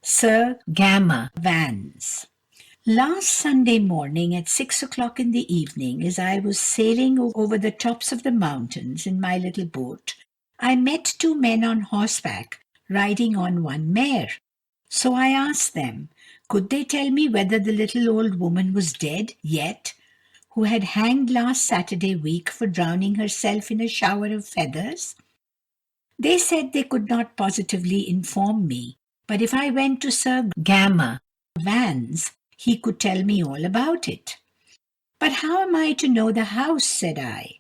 Sir Gammer Vans. Last Sunday morning at 6 o'clock in the evening, as I was sailing over the tops of the mountains in my little boat, I met two men on horseback riding on one mare. So I asked them, could they tell me whether the little old woman was dead yet, who had hanged last Saturday week for drowning herself in a shower of feathers? They said they could not positively inform me, but if I went to Sir Gammer Vans, he could tell me all about it. But how am I to know the house? Said I.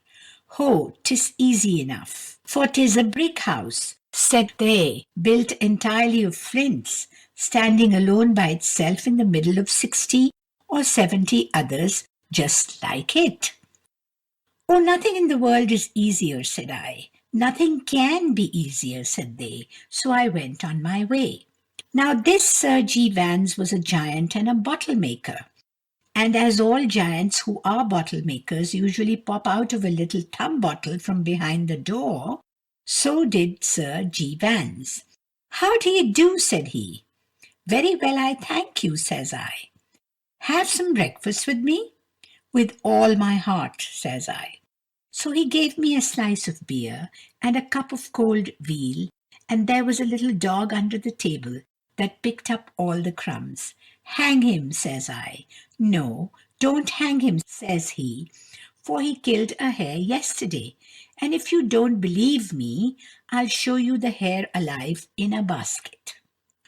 Ho, 'tis easy enough, for 'tis a brick house, said they, built entirely of flints, standing alone by itself in the middle of 60 or 70 others just like it. Oh, nothing in the world is easier, said I. Nothing can be easier, said they, so I went on my way. Now this Sir G. Vans was a giant and a bottle maker, and as all giants who are bottle makers usually pop out of a little thumb bottle from behind the door, so did Sir G. Vans. How do you do? Said he. Very well, I thank you, says I. Have some breakfast with me? With all my heart, says I. So he gave me a slice of beer and a cup of cold veal, and there was a little dog under the table that picked up all the crumbs. Hang him, says I. No, don't hang him, says he, for he killed a hare yesterday, and if you don't believe me, I'll show you the hare alive in a basket.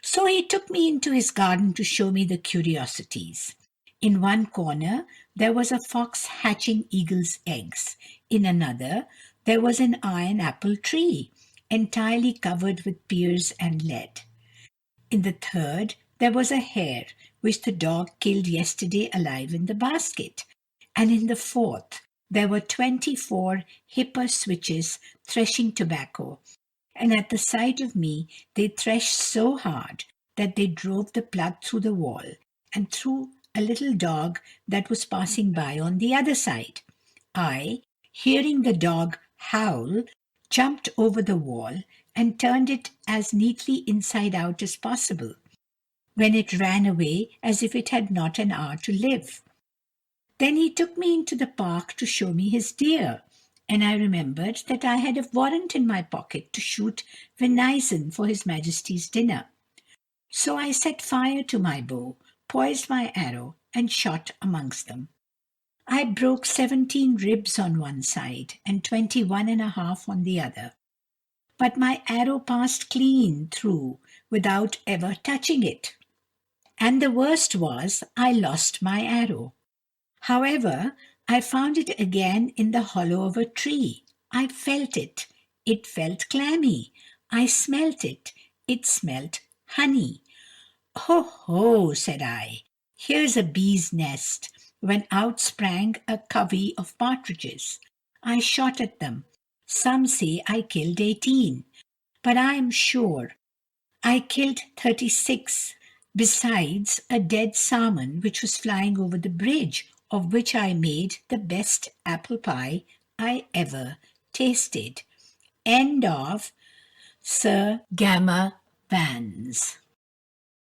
So he took me into his garden to show me the curiosities. In one corner there was a fox hatching eagle's eggs. In another there was an iron apple tree, entirely covered with pears and lead. In the third there was a hare, which the dog killed yesterday alive in the basket. And in the fourth there were 24 hipper switches threshing tobacco, and at the sight of me they threshed so hard that they drove the plug through the wall and through a little dog that was passing by on the other side. I, hearing the dog howl, jumped over the wall and turned it as neatly inside out as possible, when it ran away as if it had not an hour to live. Then he took me into the park to show me his deer, and I remembered that I had a warrant in my pocket to shoot venison for His Majesty's dinner. So I set fire to my bow, poised my arrow, and shot amongst them. I broke 17 ribs on one side and 21.5 on the other, but my arrow passed clean through without ever touching it. And the worst was, I lost my arrow. However, I found it again in the hollow of a tree. I felt it. It felt clammy. I smelt it. It smelt honey. Ho, ho, said I. Here's a bee's nest, when out sprang a covey of partridges. I shot at them. Some say I killed 18, but I am sure I killed 36, besides a dead salmon which was flying over the bridge, of which I made the best apple pie I ever tasted. End of Sir Gammer Vans.